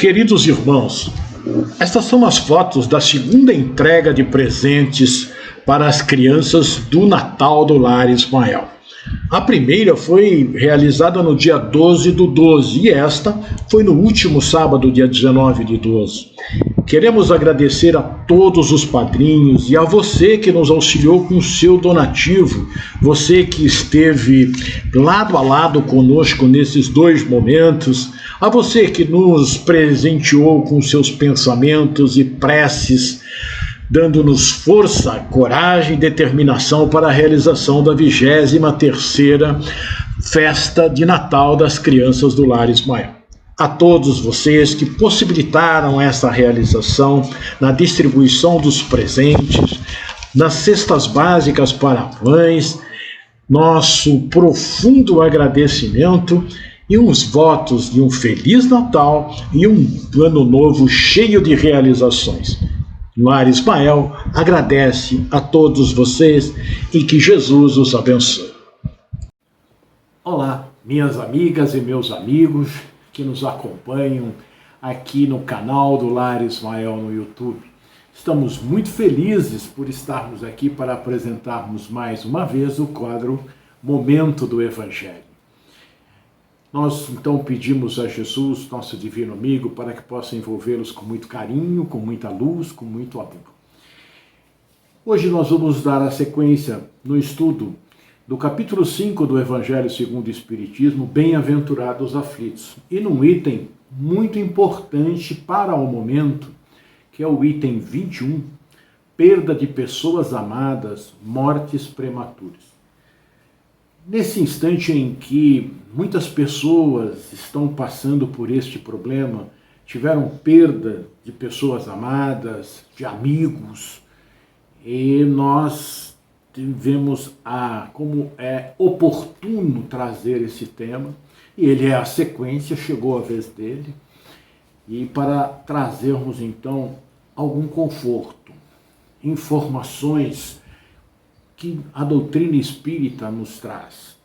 Queridos irmãos, estas são as fotos da segunda entrega de presentes para as crianças do Natal do Lar Ismael. A primeira foi realizada no dia 12 do 12 e esta foi no último sábado, dia 19 de 12. Queremos agradecer a todos os padrinhos e a você que nos auxiliou com o seu donativo, você que esteve lado a lado conosco nesses dois momentos, a você que nos presenteou com seus pensamentos e preces, dando-nos força, coragem e determinação para a realização da 23ª Festa de Natal das Crianças do Lar Ismael. A todos vocês que possibilitaram essa realização na distribuição dos presentes, nas cestas básicas para mães, nosso profundo agradecimento e uns votos de um Feliz Natal e um Ano Novo cheio de realizações. Lar Ismael agradece a todos vocês e que Jesus os abençoe. Olá, minhas amigas e meus amigos que nos acompanham aqui no canal do Lar Ismael no YouTube. Estamos muito felizes por estarmos aqui para apresentarmos mais uma vez o quadro Momento do Evangelho. Nós então pedimos a Jesus, nosso divino amigo, para que possa envolvê-los com muito carinho, com muita luz, com muito amor. Hoje nós vamos dar a sequência no estudo do capítulo 5 do Evangelho segundo o Espiritismo, Bem-aventurados aflitos, e num item muito importante para o momento, que é o item 21, perda de pessoas amadas, mortes prematuras. Nesse instante em que muitas pessoas estão passando por este problema, tiveram perda de pessoas amadas, de amigos, e nós vemos como é oportuno trazer esse tema, e ele é a sequência, chegou a vez dele, e para trazermos então algum conforto, informações que a doutrina espírita nos traz.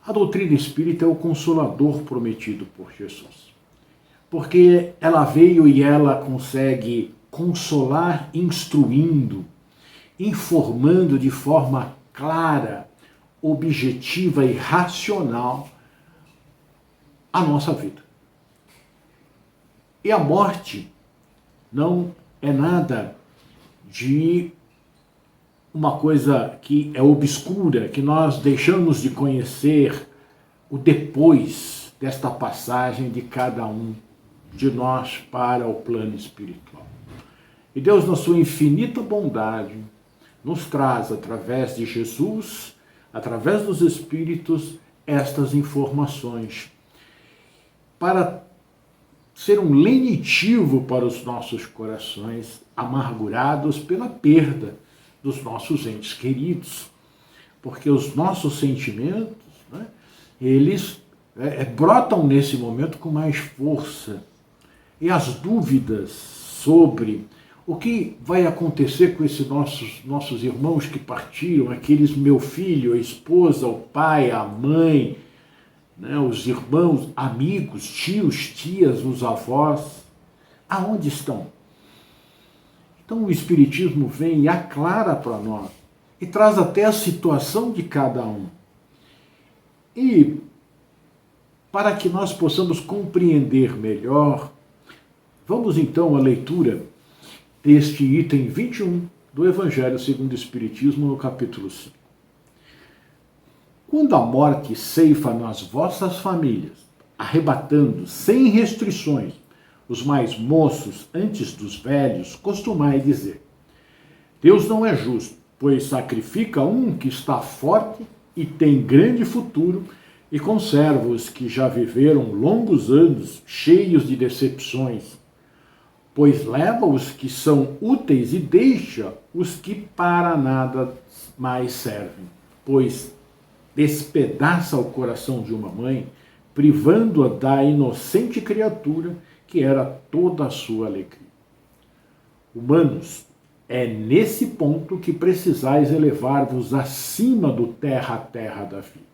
A doutrina espírita é o consolador prometido por Jesus, porque ela veio e ela consegue consolar instruindo, informando de forma clara, objetiva e racional a nossa vida. E a morte não é nada de uma coisa que é obscura, que nós deixamos de conhecer o depois desta passagem de cada um de nós para o plano espiritual. E Deus, na sua infinita bondade, nos traz, através de Jesus, através dos Espíritos, estas informações, para ser um lenitivo para os nossos corações amargurados pela perda dos nossos entes queridos, porque os nossos sentimentos, eles brotam nesse momento com mais força, e as dúvidas sobre o que vai acontecer com esses nossos irmãos que partiram, aqueles meu filho, a esposa, o pai, a mãe, os irmãos, amigos, tios, tias, os avós, aonde estão? Então o Espiritismo vem e aclara para nós, e traz até a situação de cada um. E para que nós possamos compreender melhor, vamos então à leitura deste item 21 do Evangelho segundo o Espiritismo, no capítulo 5. Quando a morte ceifa nas vossas famílias, arrebatando sem restrições os mais moços antes dos velhos, costumai dizer: Deus não é justo, pois sacrifica um que está forte e tem grande futuro e conserva os que já viveram longos anos cheios de decepções, pois leva os que são úteis e deixa os que para nada mais servem, pois despedaça o coração de uma mãe, privando-a da inocente criatura que era toda a sua alegria. Humanos, é nesse ponto que precisais elevar-vos acima do terra a terra da vida.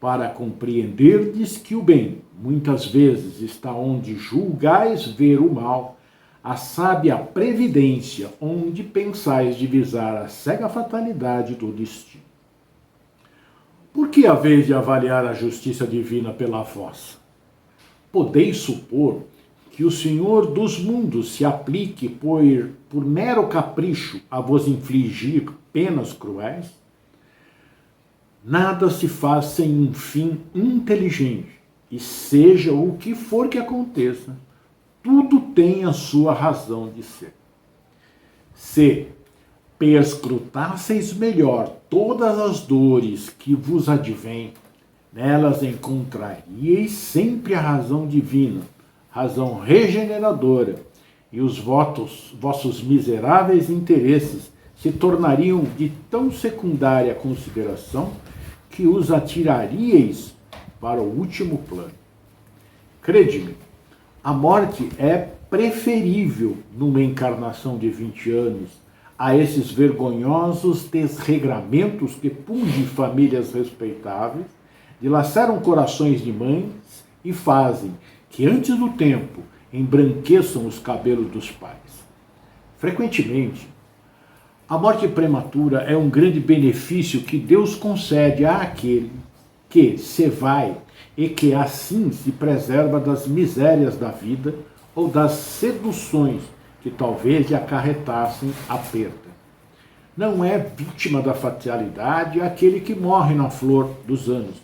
para compreenderdes que o bem, muitas vezes, está onde julgais ver o mal, a sábia previdência, onde pensais divisar a cega fatalidade do destino. Por que haveis de avaliar a justiça divina pela vossa? Podeis supor que o Senhor dos mundos se aplique por mero capricho a vos infligir penas cruéis? Nada se faz sem um fim inteligente, e seja o que for que aconteça, tudo tem a sua razão de ser. Se perscrutasseis melhor todas as dores que vos advêm, nelas encontraríeis sempre a razão divina, razão regeneradora, e os vossos miseráveis interesses se tornariam de tão secundária consideração que os atiraríeis para o último plano. Crede-me, a morte é preferível numa encarnação de 20 anos a esses vergonhosos desregramentos que pungem famílias respeitáveis, dilaceram corações de mães e fazem que antes do tempo embranqueçam os cabelos dos pais. Frequentemente, a morte prematura é um grande benefício que Deus concede àquele que se vai e que assim se preserva das misérias da vida ou das seduções que talvez lhe acarretassem a perda. Não é vítima da fatalidade aquele que morre na flor dos anos.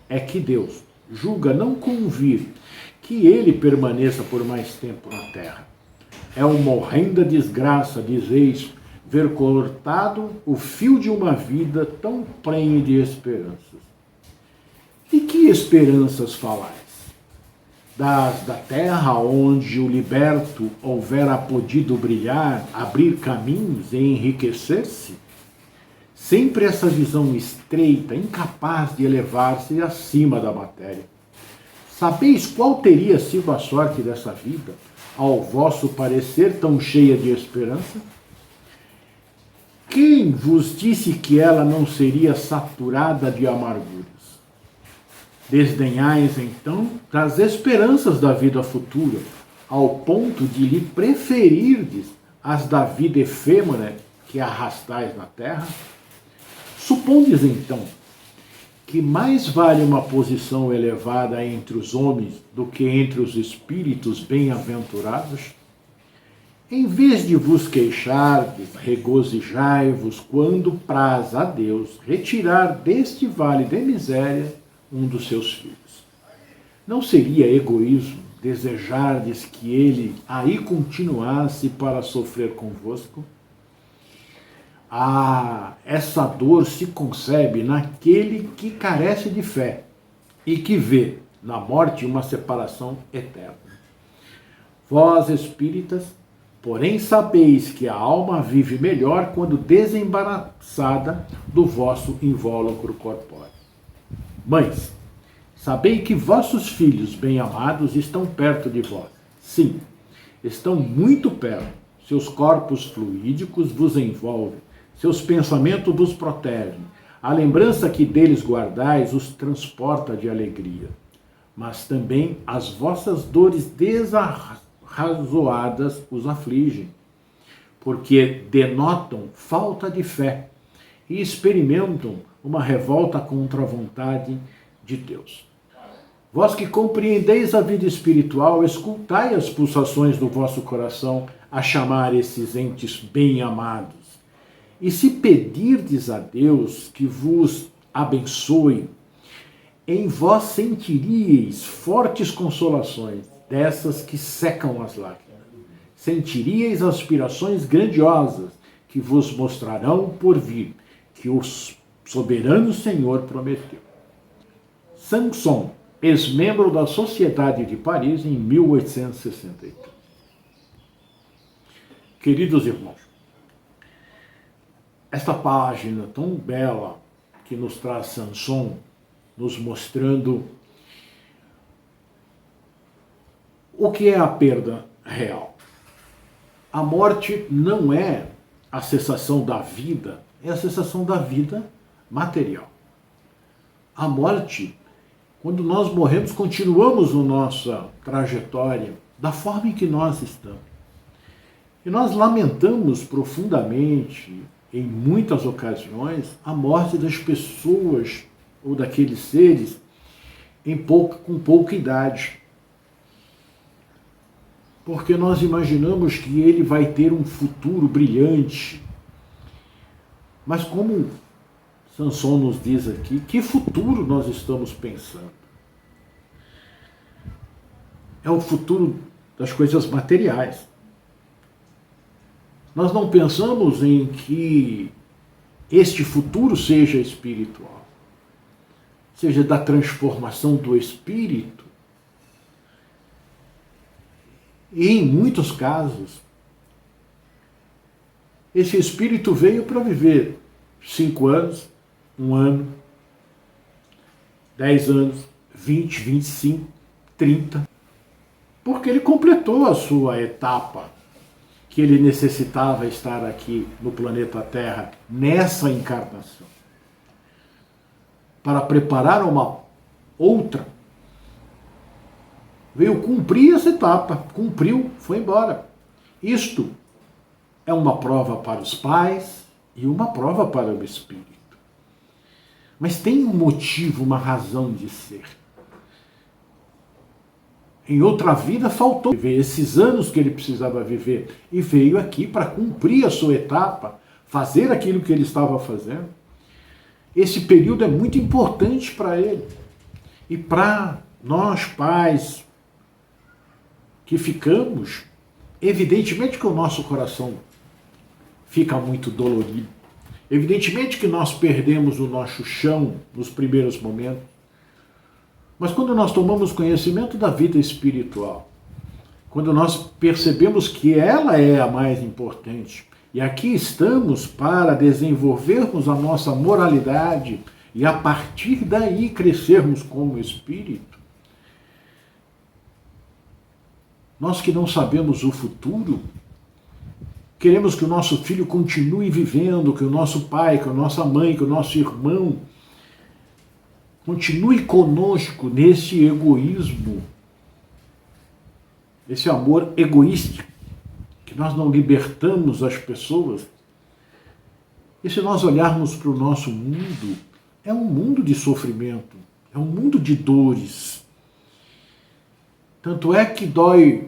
É que Deus julga não convir que ele permaneça por mais tempo na terra. É uma horrenda desgraça, dizeis, ver cortado o fio de uma vida tão prenhe de esperanças. De que esperanças falais? Das da terra onde o liberto houvera podido brilhar, abrir caminhos e enriquecer-se? Sempre essa visão estreita, incapaz de elevar-se acima da matéria. Sabeis qual teria sido a sorte dessa vida, ao vosso parecer tão cheia de esperança? Quem vos disse que ela não seria saturada de amarguras? Desdenhais, então, das esperanças da vida futura, ao ponto de lhe preferirdes as da vida efêmera que arrastais na terra? Supondes, então, que mais vale uma posição elevada entre os homens do que entre os espíritos bem-aventurados? Em vez de vos queixardes, regozijai-vos quando praz a Deus retirar deste vale de miséria um dos seus filhos. Não seria egoísmo desejardes que ele aí continuasse para sofrer convosco? Essa dor se concebe naquele que carece de fé e que vê na morte uma separação eterna. Vós, espíritas, porém sabeis que a alma vive melhor quando desembaraçada do vosso invólucro corpóreo. Mães, sabei que vossos filhos bem-amados estão perto de vós. Sim, estão muito perto. Seus corpos fluídicos vos envolvem, seus pensamentos vos protegem. A lembrança que deles guardais os transporta de alegria. Mas também as vossas dores desarrazoadas os afligem, porque denotam falta de fé e experimentam uma revolta contra a vontade de Deus. Vós que compreendeis a vida espiritual, escutai as pulsações do vosso coração a chamar esses entes bem-amados. E se pedirdes a Deus que vos abençoe, em vós sentiríeis fortes consolações, dessas que secam as lágrimas. Sentiríeis aspirações grandiosas que vos mostrarão por vir, que o soberano Senhor prometeu. Sanson, ex-membro da Sociedade de Paris em 1863. Queridos irmãos, esta página tão bela que nos traz Sanson, nos mostrando o que é a perda real. A morte não é a cessação da vida, é a cessação da vida material. A morte Quando nós morremos, continuamos a nossa trajetória da forma em que nós estamos. E nós lamentamos profundamente, em muitas ocasiões, a morte das pessoas ou daqueles seres com pouca idade. Porque nós imaginamos que ele vai ter um futuro brilhante. Mas como Samson nos diz aqui, que futuro nós estamos pensando? É o futuro das coisas materiais. Nós não pensamos em que este futuro seja espiritual, seja da transformação do espírito. E em muitos casos, esse espírito veio para viver 5 anos, 1 ano, 10 anos, 20, 25, 30, porque ele completou a sua etapa que ele necessitava estar aqui no planeta Terra, nessa encarnação, para preparar uma outra. Veio cumprir essa etapa, cumpriu, foi embora. Isto é uma prova para os pais e uma prova para o espírito. Mas tem um motivo, uma razão de ser. Em outra vida faltou viver esses anos que ele precisava viver e veio aqui para cumprir a sua etapa, fazer aquilo que ele estava fazendo. Esse período é muito importante para ele. E para nós pais que ficamos, evidentemente que o nosso coração fica muito dolorido. Evidentemente que nós perdemos o nosso chão nos primeiros momentos. Mas quando nós tomamos conhecimento da vida espiritual, quando nós percebemos que ela é a mais importante, e aqui estamos para desenvolvermos a nossa moralidade e a partir daí crescermos como espírito, nós que não sabemos o futuro, queremos que o nosso filho continue vivendo, que o nosso pai, que a nossa mãe, que o nosso irmão continue conosco nesse egoísmo, esse amor egoísta, que nós não libertamos as pessoas. E se nós olharmos para o nosso mundo, é um mundo de sofrimento, é um mundo de dores. Tanto é que dói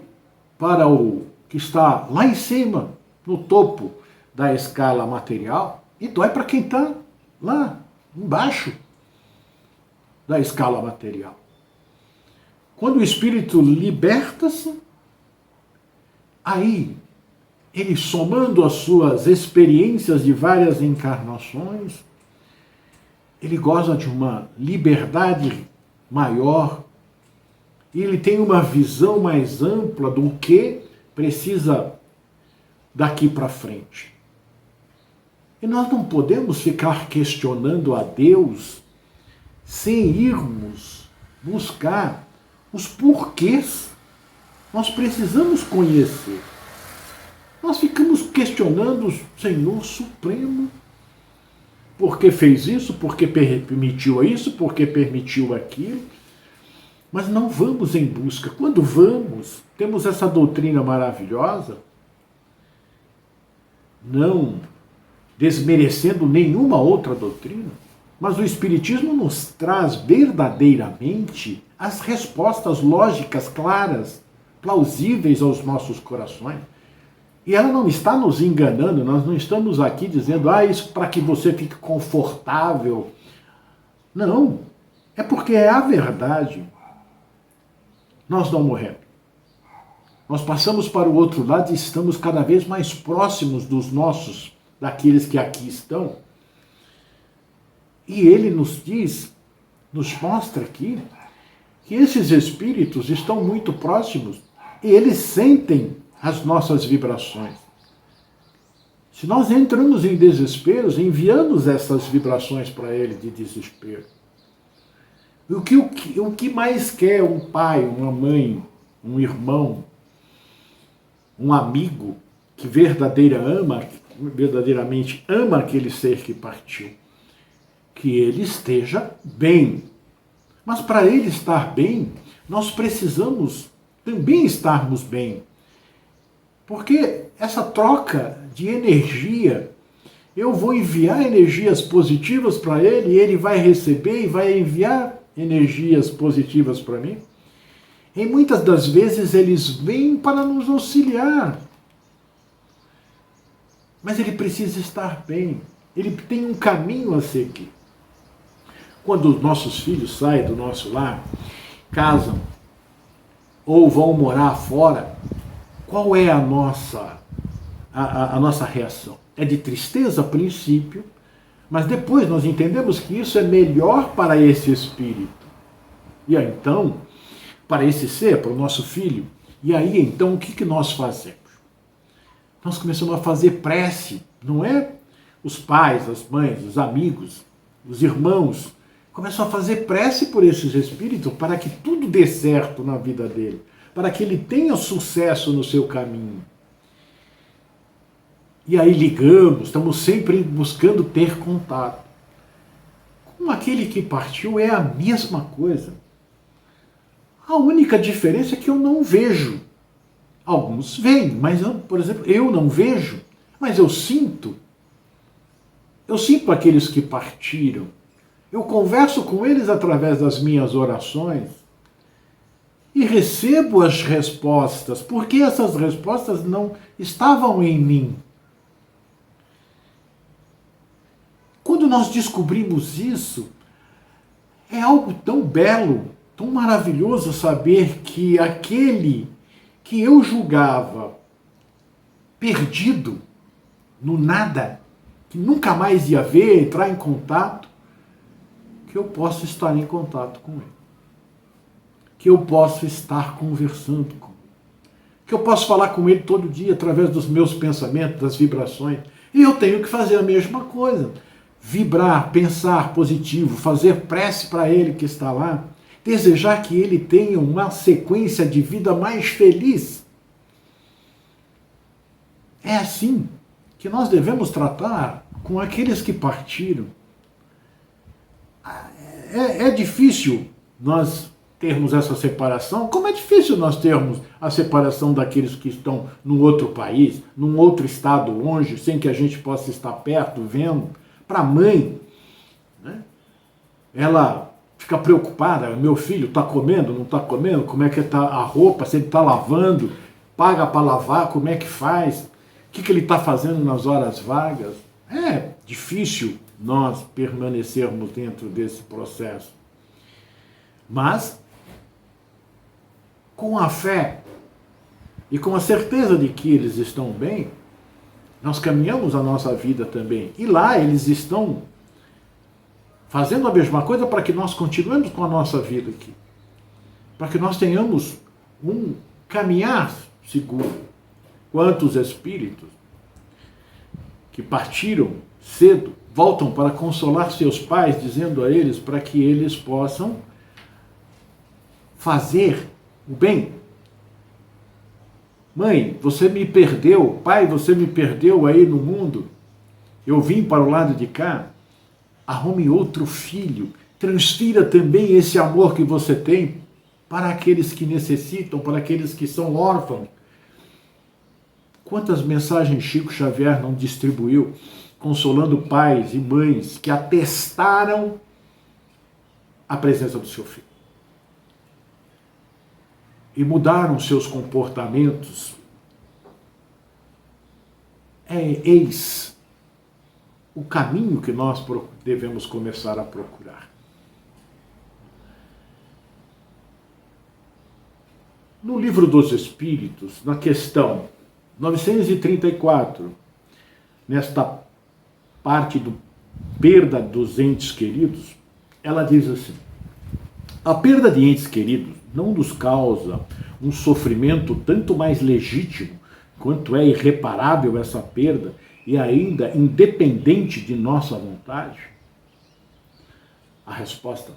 para o que está lá em cima, no topo da escala material, e dói para quem está lá embaixo da escala material. Quando o espírito liberta-se, aí ele, somando as suas experiências de várias encarnações, ele goza de uma liberdade maior e ele tem uma visão mais ampla do que precisa daqui para frente. E nós não podemos ficar questionando a Deus sem irmos buscar os porquês. Nós precisamos conhecer. Nós ficamos questionando o Senhor Supremo. Por que fez isso? Por que permitiu isso? Por que permitiu aquilo? Mas não vamos em busca. Quando vamos, temos essa doutrina maravilhosa, não desmerecendo nenhuma outra doutrina, mas o Espiritismo nos traz verdadeiramente as respostas lógicas, claras, plausíveis aos nossos corações. E ela não está nos enganando, nós não estamos aqui dizendo, isso para que você fique confortável. Não, é porque é a verdade. Nós não morremos. Nós passamos para o outro lado e estamos cada vez mais próximos dos nossos, daqueles que aqui estão. E ele nos diz, nos mostra aqui, que esses espíritos estão muito próximos e eles sentem as nossas vibrações. Se nós entramos em desesperos, enviamos essas vibrações para ele de desespero. O que mais quer um pai, uma mãe, um irmão, um amigo que verdadeiramente ama aquele ser que partiu? Que ele esteja bem. Mas para ele estar bem, nós precisamos também estarmos bem. Porque essa troca de energia, eu vou enviar energias positivas para ele, e ele vai receber e vai enviar energias positivas para mim. E muitas das vezes eles vêm para nos auxiliar. Mas ele precisa estar bem. Ele tem um caminho a seguir. Quando os nossos filhos saem do nosso lar, casam ou vão morar fora, qual é a nossa reação? É de tristeza a princípio, mas depois nós entendemos que isso é melhor para esse espírito. E aí então, para esse ser, para o nosso filho, e aí então o que nós fazemos? Nós começamos a fazer prece, não é? Os pais, as mães, os amigos, os irmãos, começam a fazer prece por esses espíritos para que tudo dê certo na vida dele, para que ele tenha sucesso no seu caminho. E aí ligamos, estamos sempre buscando ter contato. Com aquele que partiu é a mesma coisa. A única diferença é que eu não vejo. Alguns veem, mas eu, por exemplo, eu não vejo, mas eu sinto. Eu sinto aqueles que partiram. Eu converso com eles através das minhas orações e recebo as respostas, porque essas respostas não estavam em mim. Quando nós descobrimos isso, é algo tão belo, tão maravilhoso saber que aquele que eu julgava perdido no nada, que nunca mais ia ver, entrar em contato, que eu posso estar em contato com ele. Que eu posso estar conversando com ele. Que eu posso falar com ele todo dia através dos meus pensamentos, das vibrações. E eu tenho que fazer a mesma coisa. Vibrar, pensar positivo, fazer prece para ele que está lá, desejar que ele tenha uma sequência de vida mais feliz. É assim que nós devemos tratar com aqueles que partiram. É difícil nós termos essa separação, como é difícil nós termos a separação daqueles que estão num outro país, num outro estado longe, sem que a gente possa estar perto, vendo. Para a mãe, né? Ela fica preocupada, meu filho está comendo, não está comendo, como é que está a roupa, se ele está lavando, paga para lavar, como é que faz, o que ele está fazendo nas horas vagas. É difícil nós permanecermos dentro desse processo. Mas, com a fé e com a certeza de que eles estão bem, nós caminhamos a nossa vida também. E lá eles estão fazendo a mesma coisa para que nós continuemos com a nossa vida aqui. Para que nós tenhamos um caminhar seguro. Quantos espíritos que partiram cedo voltam para consolar seus pais, dizendo a eles para que eles possam fazer o bem. Mãe, você me perdeu. Pai, você me perdeu aí no mundo. Eu vim para o lado de cá. Arrume outro filho. Transfira também esse amor que você tem para aqueles que necessitam, para aqueles que são órfãos. Quantas mensagens Chico Xavier não distribuiu, consolando pais e mães que atestaram a presença do seu filho. E mudaram seus comportamentos. Eis o caminho que nós devemos começar a procurar. No Livro dos Espíritos, na questão 934, nesta parte do perda dos entes queridos, ela diz assim: a perda de entes queridos não nos causa um sofrimento tanto mais legítimo quanto é irreparável essa perda e ainda independente de nossa vontade? A resposta: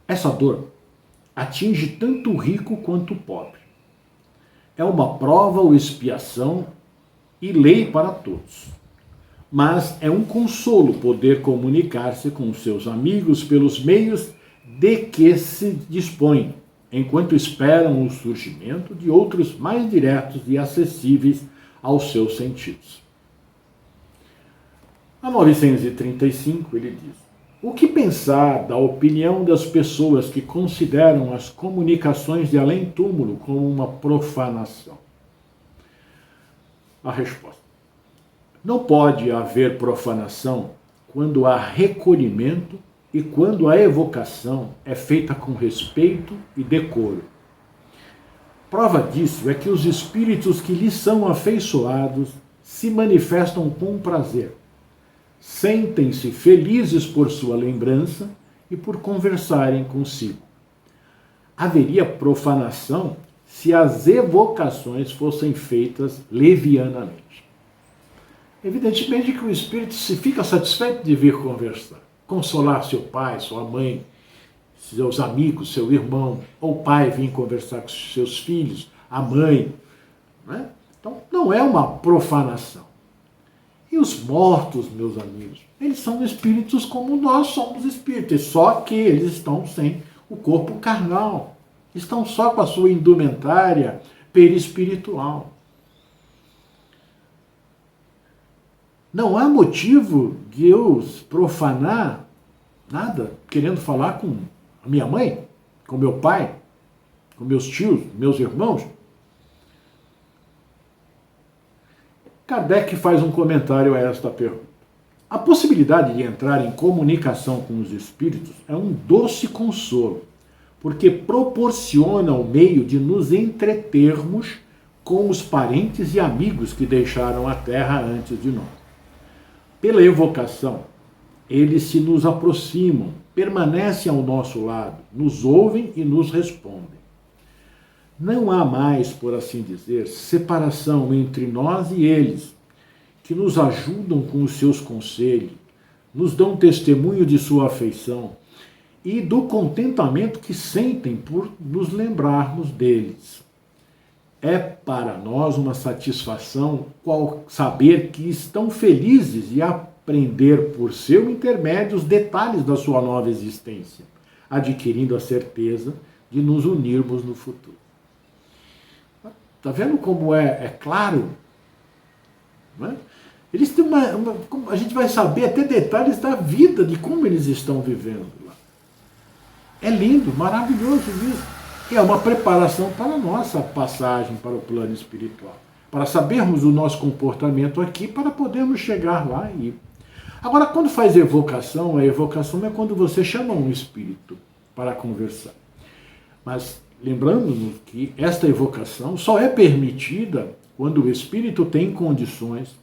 essa dor atinge tanto o rico quanto o pobre. É uma prova ou expiação e lei para todos. mas é um consolo poder comunicar-se com seus amigos pelos meios de que se dispõe, enquanto esperam o surgimento de outros mais diretos e acessíveis aos seus sentidos. A 935 ele diz: o que pensar da opinião das pessoas que consideram as comunicações de além-túmulo como uma profanação? A resposta: não pode haver profanação quando há recolhimento e quando a evocação é feita com respeito e decoro. Prova disso é que os espíritos que lhes são afeiçoados se manifestam com prazer, sentem-se felizes por sua lembrança e por conversarem consigo. Haveria profanação se as evocações fossem feitas levianamente. Evidentemente que o espírito se fica satisfeito de vir conversar, consolar seu pai, sua mãe, seus amigos, seu irmão, ou o pai vir conversar com seus filhos, a mãe. Né? Então, não é uma profanação. E os mortos, meus amigos, eles são espíritos como nós somos espíritos, só que eles estão sem o corpo carnal, estão só com a sua indumentária perispiritual. Não há motivo de eu profanar nada, querendo falar com a minha mãe, com meu pai, com meus tios, meus irmãos. Kardec faz um comentário a esta pergunta. A possibilidade de entrar em comunicação com os espíritos é um doce consolo, porque proporciona o meio de nos entretermos com os parentes e amigos que deixaram a Terra antes de nós. Pela evocação, eles se nos aproximam, permanecem ao nosso lado, nos ouvem e nos respondem. Não há mais, por assim dizer, separação entre nós e eles, que nos ajudam com os seus conselhos, nos dão testemunho de sua afeição e do contentamento que sentem por nos lembrarmos deles. É para nós uma satisfação saber que estão felizes e aprender por seu intermédio os detalhes da sua nova existência, adquirindo a certeza de nos unirmos no futuro. Está vendo como é claro? Não é? Eles têm a gente vai saber até detalhes da vida, de como eles estão vivendo lá. É lindo, maravilhoso isso. E é uma preparação para a nossa passagem para o plano espiritual. Para sabermos o nosso comportamento aqui, para podermos chegar lá e ir. Agora, quando faz evocação, a evocação é quando você chama um espírito para conversar. Mas lembrando-nos que esta evocação só é permitida quando o espírito tem condições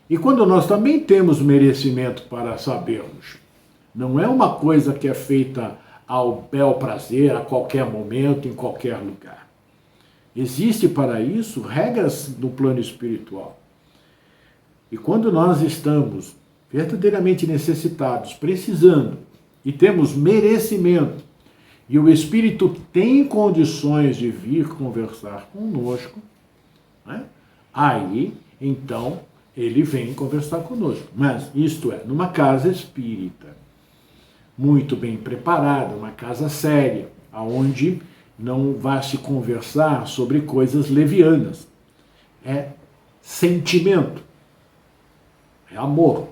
e quando nós também temos merecimento para sabermos. Não é uma coisa que é feita ao bel prazer, a qualquer momento, em qualquer lugar. Existe para isso regras no plano espiritual. E quando nós estamos verdadeiramente necessitados, precisando, e temos merecimento, e o Espírito tem condições de vir conversar conosco, né? Aí, então, ele vem conversar conosco. Mas, isto é, numa casa espírita, muito bem preparada, uma casa séria, onde não vai se conversar sobre coisas levianas. É sentimento, é amor.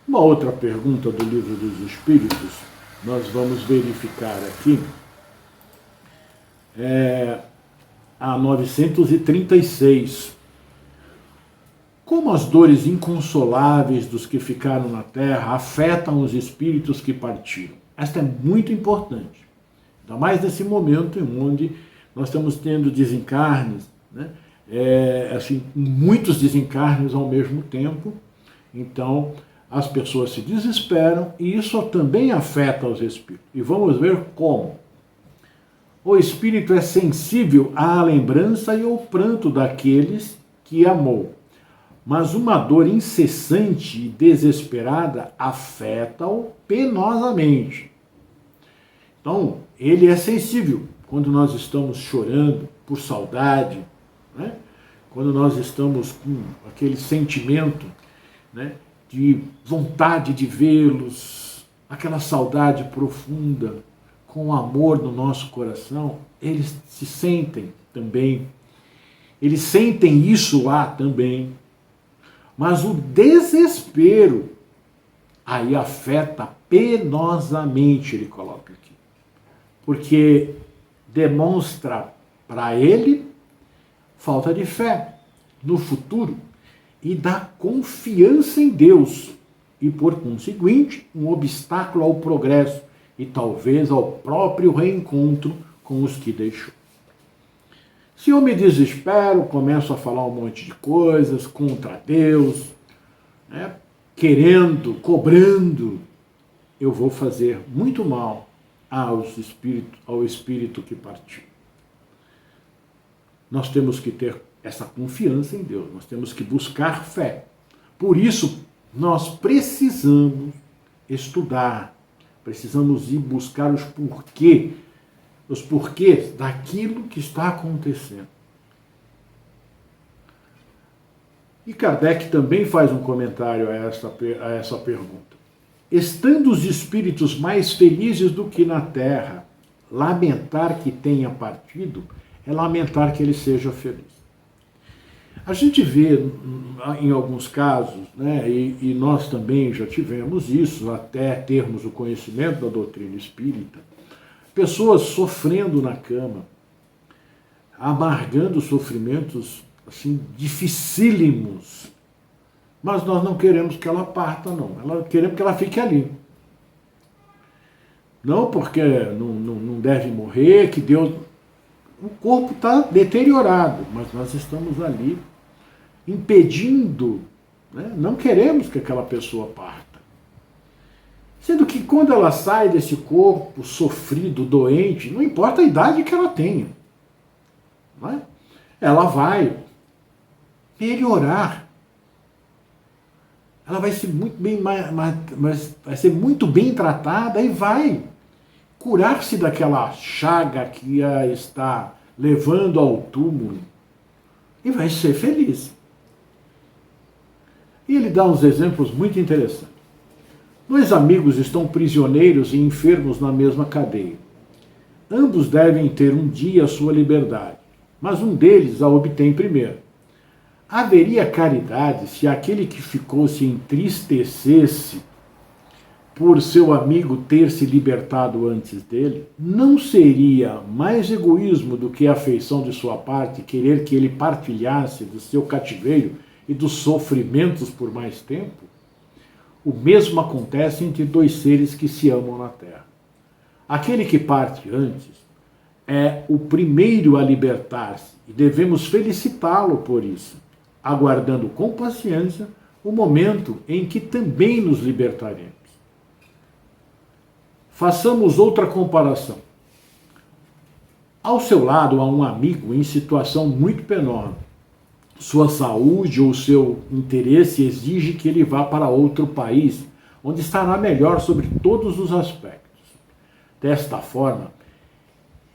Uma outra pergunta do Livro dos Espíritos, nós vamos verificar aqui, a 936. Como as dores inconsoláveis dos que ficaram na Terra afetam os espíritos que partiram? Esta é muito importante. Ainda mais nesse momento em onde nós estamos tendo desencarnes, né? Muitos desencarnes ao mesmo tempo. Então, as pessoas se desesperam e isso também afeta os espíritos. E vamos ver como. O espírito é sensível à lembrança e ao pranto daqueles que amou. Mas uma dor incessante e desesperada afeta-o penosamente. Então, ele é sensível quando nós estamos chorando por saudade, né? quando nós estamos com aquele sentimento, né, de vontade de vê-los, aquela saudade profunda, com amor no nosso coração, eles se sentem também. Eles sentem isso lá também. Mas o desespero aí afeta penosamente, ele coloca aqui. Porque demonstra para ele falta de fé no futuro e dá confiança em Deus e, por conseguinte, um obstáculo ao progresso e talvez ao próprio reencontro com os que deixou. Se eu me desespero, começo a falar um monte de coisas contra Deus, né, querendo, cobrando, eu vou fazer muito mal ao espírito que partiu. Nós temos que ter essa confiança em Deus, nós temos que buscar fé. Por isso, nós precisamos estudar, precisamos ir buscar os porquês daquilo que está acontecendo. E Kardec também faz um comentário a essa pergunta. Estando os espíritos mais felizes do que na terra, lamentar que tenha partido é lamentar que ele seja feliz. A gente vê em alguns casos, né, e nós também já tivemos isso, até termos o conhecimento da doutrina espírita, pessoas sofrendo na cama, amargando sofrimentos assim, dificílimos, mas nós não queremos que ela parta, não. Queremos que ela fique ali. Não porque não deve morrer, que Deus... O corpo está deteriorado, mas nós estamos ali impedindo, né? Não queremos que aquela pessoa parta. Sendo que quando ela sai desse corpo sofrido, doente, não importa a idade que ela tenha, não é? Ela vai melhorar. Ela vai ser muito bem, vai ser muito bem tratada e vai curar-se daquela chaga que a está levando ao túmulo e vai ser feliz. E ele dá uns exemplos muito interessantes. 2 amigos estão prisioneiros e enfermos na mesma cadeia. Ambos devem ter um dia a sua liberdade, mas um deles a obtém primeiro. Haveria caridade se aquele que ficou se entristecesse por seu amigo ter se libertado antes dele? Não seria mais egoísmo do que a afeição de sua parte querer que ele partilhasse do seu cativeiro e dos sofrimentos por mais tempo? O mesmo acontece entre 2 seres que se amam na Terra. Aquele que parte antes é o primeiro a libertar-se e devemos felicitá-lo por isso, aguardando com paciência o momento em que também nos libertaremos. Façamos outra comparação. Ao seu lado há um amigo em situação muito penosa. Sua saúde ou seu interesse exige que ele vá para outro país, onde estará melhor sobre todos os aspectos. Desta forma,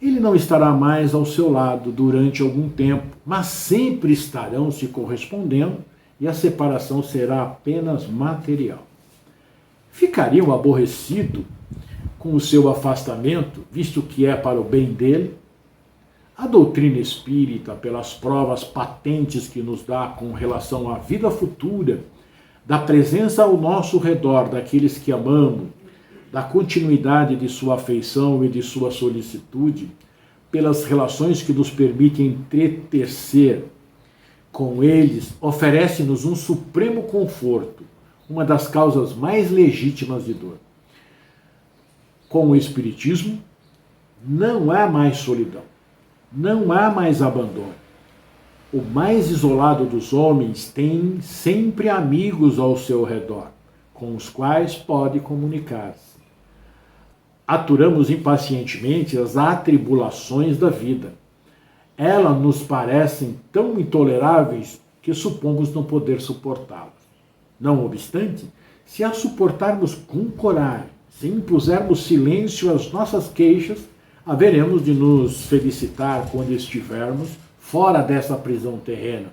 ele não estará mais ao seu lado durante algum tempo, mas sempre estarão se correspondendo e a separação será apenas material. Ficariam aborrecidos com o seu afastamento, visto que é para o bem dele? A doutrina espírita, pelas provas patentes que nos dá com relação à vida futura, da presença ao nosso redor daqueles que amamos, da continuidade de sua afeição e de sua solicitude, pelas relações que nos permitem entretecer com eles, oferece-nos um supremo conforto, uma das causas mais legítimas de dor. Com o Espiritismo, não há mais solidão, não há mais abandono. O mais isolado dos homens tem sempre amigos ao seu redor, com os quais pode comunicar-se. Aturamos impacientemente as atribulações da vida. Elas nos parecem tão intoleráveis que supomos não poder suportá-las. Não obstante, se as suportarmos com coragem, se impusermos silêncio às nossas queixas, haveremos de nos felicitar quando estivermos fora dessa prisão terrena,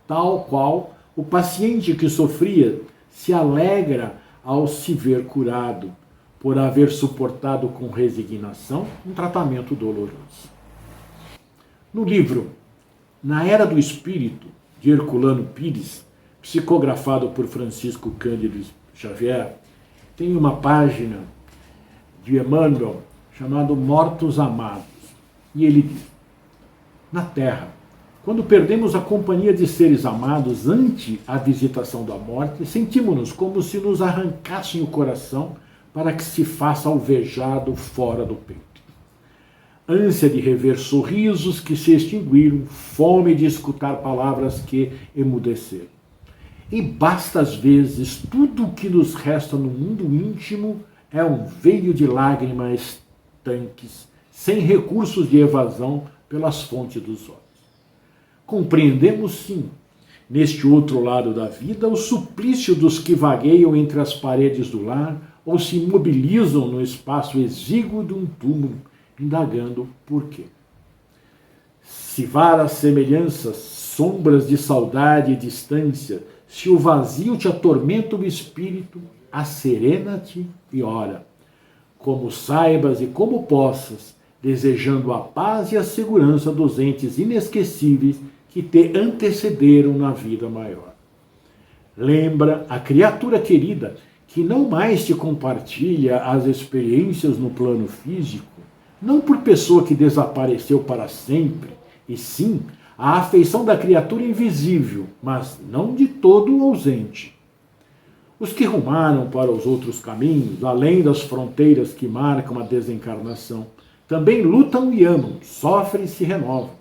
tal qual o paciente que sofria se alegra ao se ver curado, por haver suportado com resignação um tratamento doloroso. No livro Na Era do Espírito, de Herculano Pires, psicografado por Francisco Cândido Xavier, tem uma página de Emmanuel chamado Mortos Amados. E ele diz: na Terra, quando perdemos a companhia de seres amados ante a visitação da morte, sentimos-nos como se nos arrancassem o coração para que se faça alvejado fora do peito. Ânsia de rever sorrisos que se extinguiram, fome de escutar palavras que emudeceram. E basta às vezes tudo o que nos resta no mundo íntimo é um veio de lágrimas estanques, sem recursos de evasão pelas fontes dos olhos. Compreendemos, sim, neste outro lado da vida, o suplício dos que vagueiam entre as paredes do lar ou se imobilizam no espaço exíguo de um túmulo, indagando por quê. Se varas semelhanças, sombras de saudade e distância, se o vazio te atormenta o espírito, asserena-te e ora, como saibas e como possas, desejando a paz e a segurança dos entes inesquecíveis que te antecederam na vida maior. Lembra a criatura querida que não mais te compartilha as experiências no plano físico, não por pessoa que desapareceu para sempre, e sim a afeição da criatura invisível, mas não de todo ausente. Os que rumaram para os outros caminhos, além das fronteiras que marcam a desencarnação, também lutam e amam, sofrem e se renovam.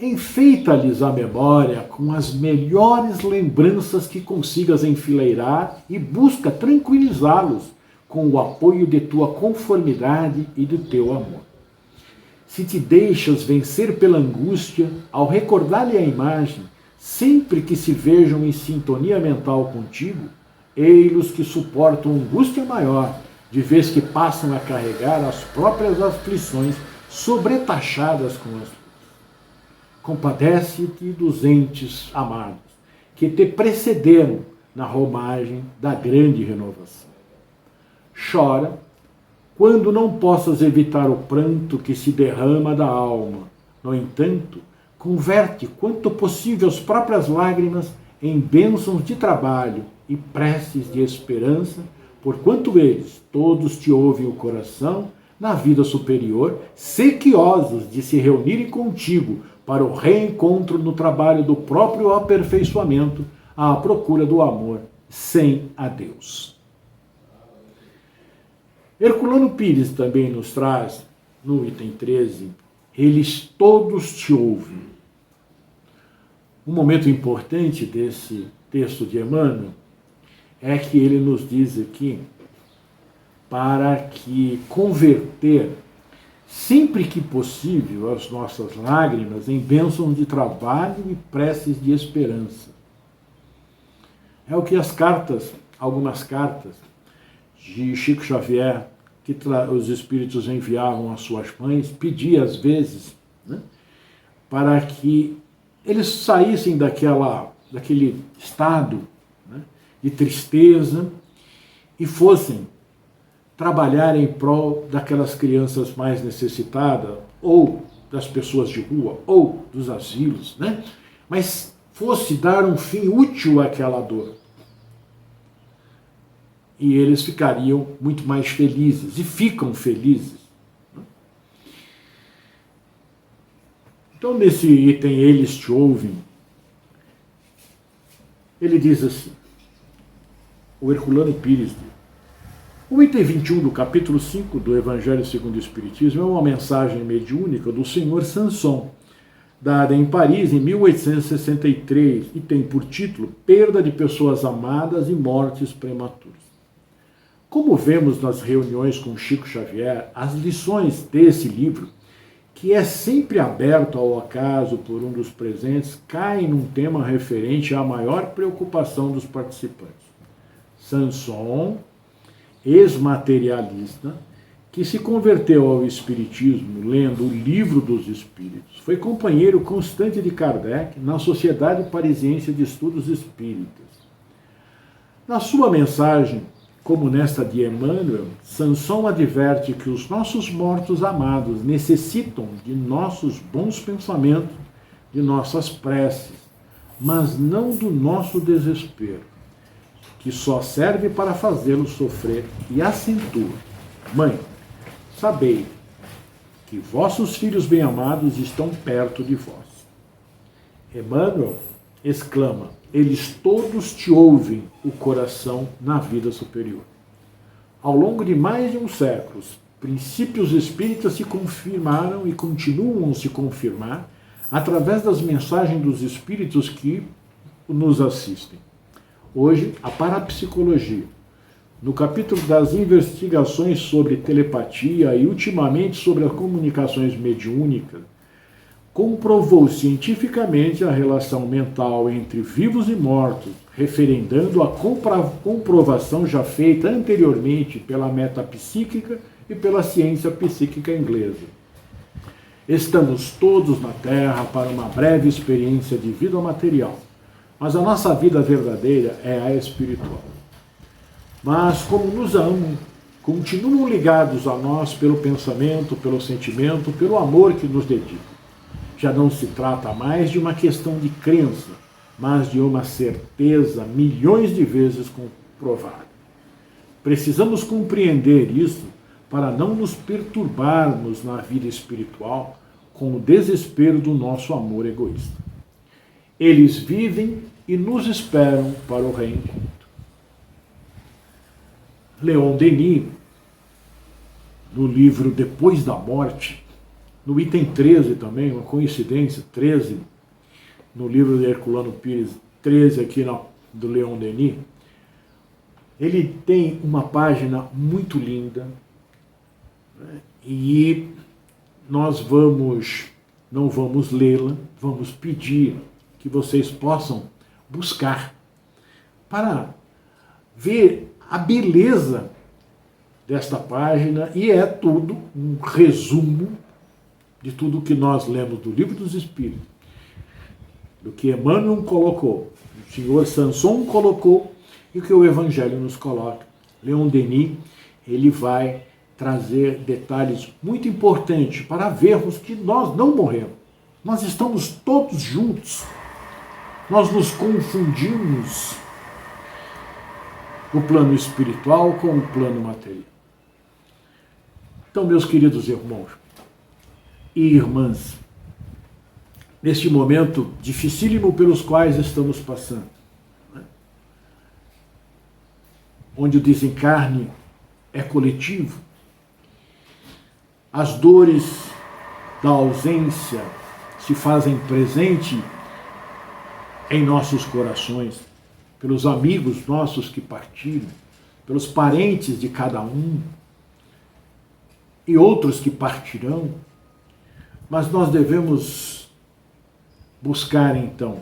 Enfeita-lhes a memória com as melhores lembranças que consigas enfileirar e busca tranquilizá-los com o apoio de tua conformidade e do teu amor. Se te deixas vencer pela angústia, ao recordar-lhe a imagem, sempre que se vejam em sintonia mental contigo, ei-los que suportam angústia maior, de vez que passam a carregar as próprias aflições sobretaxadas com as tuas. Compadece-te dos entes amados, que te precederam na romagem da grande renovação. Chora, quando não possas evitar o pranto que se derrama da alma. No entanto, converte quanto possível as próprias lágrimas em bênçãos de trabalho e preces de esperança, porquanto eles todos te ouvem o coração na vida superior, sequiosos de se reunirem contigo para o reencontro no trabalho do próprio aperfeiçoamento à procura do amor sem adeus. Herculano Pires também nos traz, no item 13, eles todos te ouvem. Um momento importante desse texto de Emmanuel é que ele nos diz aqui para que converter, sempre que possível, as nossas lágrimas em bênçãos de trabalho e preces de esperança. É o que as cartas, algumas cartas de Chico Xavier, que os espíritos enviavam às suas mães, pedia às vezes, né, para que eles saíssem daquele estado, né, de tristeza e fossem trabalhar em prol daquelas crianças mais necessitadas, ou das pessoas de rua, ou dos asilos, né? Mas fosse dar um fim útil àquela dor. E eles ficariam muito mais felizes, e ficam felizes. Então, nesse item, eles te ouvem, ele diz assim, o Herculano Pires diz: o item 21 do capítulo 5 do Evangelho segundo o Espiritismo é uma mensagem mediúnica do senhor Sanson, dada em Paris em 1863, e tem por título Perda de Pessoas Amadas e Mortes Prematuras. Como vemos nas reuniões com Chico Xavier, as lições desse livro, que é sempre aberto ao acaso por um dos presentes, caem num tema referente à maior preocupação dos participantes. Sanson, ex-materialista, que se converteu ao Espiritismo lendo o Livro dos Espíritos, foi companheiro constante de Kardec na Sociedade Parisiense de Estudos Espíritas. Na sua mensagem, como nesta de Emmanuel, Sanson adverte que os nossos mortos amados necessitam de nossos bons pensamentos, de nossas preces, mas não do nosso desespero, que só serve para fazê-los sofrer, e acentua: Mãe, sabei que vossos filhos bem-amados estão perto de vós. Emmanuel exclama: eles todos te ouvem o coração na vida superior. Ao longo de mais de um século, princípios espíritas se confirmaram e continuam a se confirmar através das mensagens dos espíritos que nos assistem. Hoje, a parapsicologia, no capítulo das investigações sobre telepatia e ultimamente sobre as comunicações mediúnicas, comprovou cientificamente a relação mental entre vivos e mortos, referendando a comprovação já feita anteriormente pela metapsíquica e pela ciência psíquica inglesa. Estamos todos na Terra para uma breve experiência de vida material, mas a nossa vida verdadeira é a espiritual. Mas, como nos amam, continuam ligados a nós pelo pensamento, pelo sentimento, pelo amor que nos dedicam. Já não se trata mais de uma questão de crença, mas de uma certeza milhões de vezes comprovada. Precisamos compreender isso para não nos perturbarmos na vida espiritual com o desespero do nosso amor egoísta. Eles vivem e nos esperam para o reencontro. Leon Denis, no livro Depois da Morte, no item 13 também, uma coincidência, 13, no livro de Herculano Pires, 13 aqui do Leon Denis, ele tem uma página muito linda, né, e nós não vamos lê-la, vamos pedir que vocês possam buscar para ver a beleza desta página, e é tudo um resumo de tudo que nós lemos do Livro dos Espíritos, do que Emmanuel colocou, o senhor Sanson colocou e o que o Evangelho nos coloca. Leon Denis, ele vai trazer detalhes muito importantes para vermos que nós não morremos. Nós estamos todos juntos. Nós nos confundimos o plano espiritual com o plano material. Então, meus queridos irmãos e irmãs, neste momento dificílimo pelos quais estamos passando, né, onde o desencarne é coletivo, as dores da ausência se fazem presente em nossos corações, pelos amigos nossos que partiram, pelos parentes de cada um e outros que partirão, mas nós devemos buscar então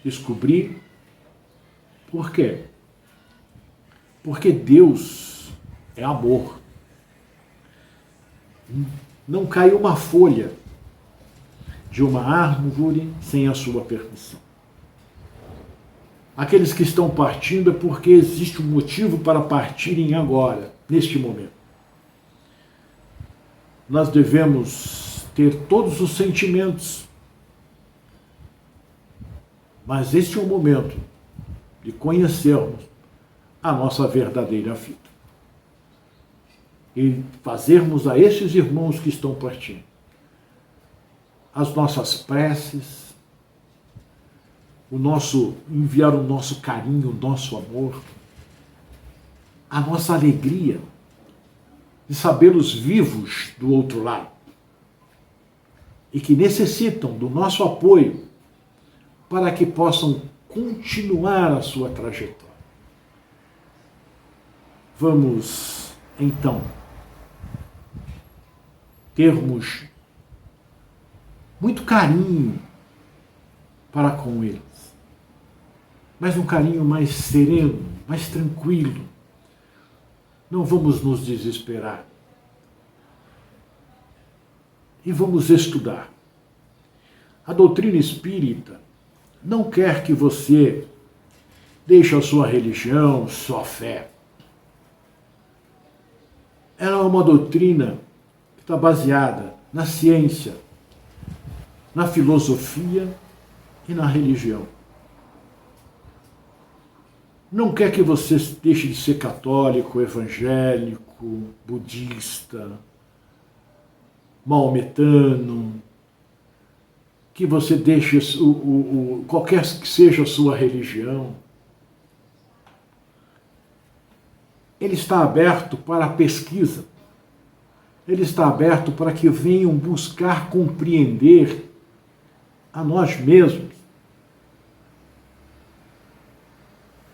descobrir por quê. Porque Deus é amor. Não cai uma folha de uma árvore sem a sua permissão. Aqueles que estão partindo é porque existe um motivo para partirem agora, neste momento. Nós devemos ter todos os sentimentos, mas este é o momento de conhecermos a nossa verdadeira vida e fazermos a estes irmãos que estão partindo as nossas preces, enviar o nosso carinho, o nosso amor, a nossa alegria de sabê-los vivos do outro lado e que necessitam do nosso apoio para que possam continuar a sua trajetória. Vamos, então, termos muito carinho para com eles, mas um carinho mais sereno, mais tranquilo, Não vamos nos desesperar. E vamos estudar. A doutrina espírita não quer que você deixe a sua religião, sua fé. Ela é uma doutrina que está baseada na ciência, na filosofia e na religião. Não quer que você deixe de ser católico, evangélico, budista, maometano, que você deixe qualquer que seja a sua religião. Ele está aberto para a pesquisa. Ele está aberto para que venham buscar compreender a nós mesmos.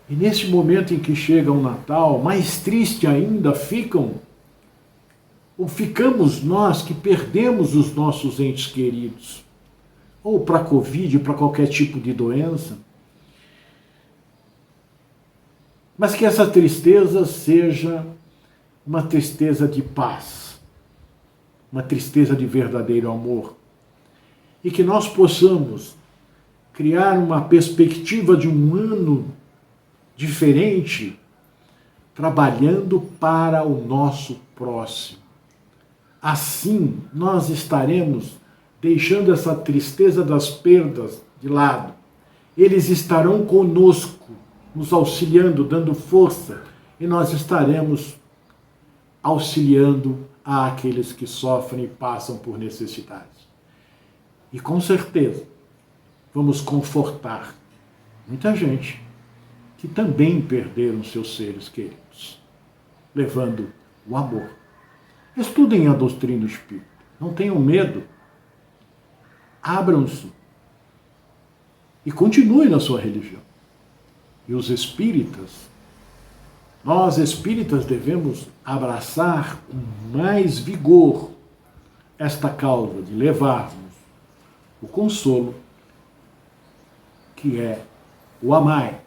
E nesse momento em que chega o Natal, mais triste ainda ficamos nós que perdemos os nossos entes queridos, ou para a Covid, para qualquer tipo de doença. Mas que essa tristeza seja uma tristeza de paz, uma tristeza de verdadeiro amor. E que nós possamos criar uma perspectiva de um ano diferente, trabalhando para o nosso próximo. Assim, nós estaremos deixando essa tristeza das perdas de lado. Eles estarão conosco, nos auxiliando, dando força, e nós estaremos auxiliando àqueles que sofrem e passam por necessidades. E com certeza, vamos confortar muita gente que também perderam seus seres queridos, levando o amor. Estudem a doutrina espírita, não tenham medo, abram-se e continuem na sua religião. E os espíritas, nós espíritas devemos abraçar com mais vigor esta causa de levarmos o consolo, que é o amai,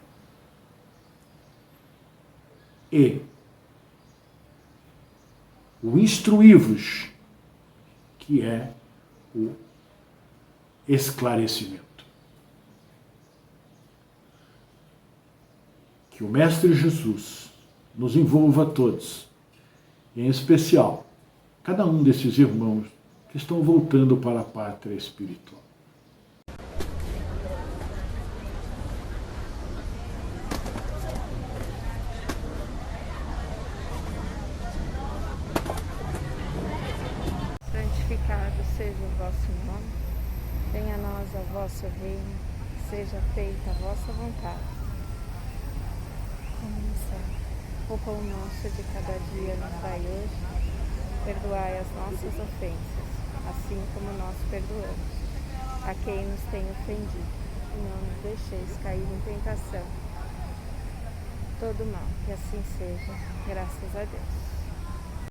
e o instruí-vos, que é o esclarecimento. Que o Mestre Jesus nos envolva a todos, em especial cada um desses irmãos que estão voltando para a pátria espiritual. Santificado seja o vosso nome, venha a nós o vosso reino, seja feita a vossa vontade, como no céu. O pão nosso de cada dia nos dai hoje, perdoai as nossas ofensas, assim como nós perdoamos a quem nos tem ofendido, e não nos deixeis cair em tentação. Todo mal, que assim seja, graças a Deus.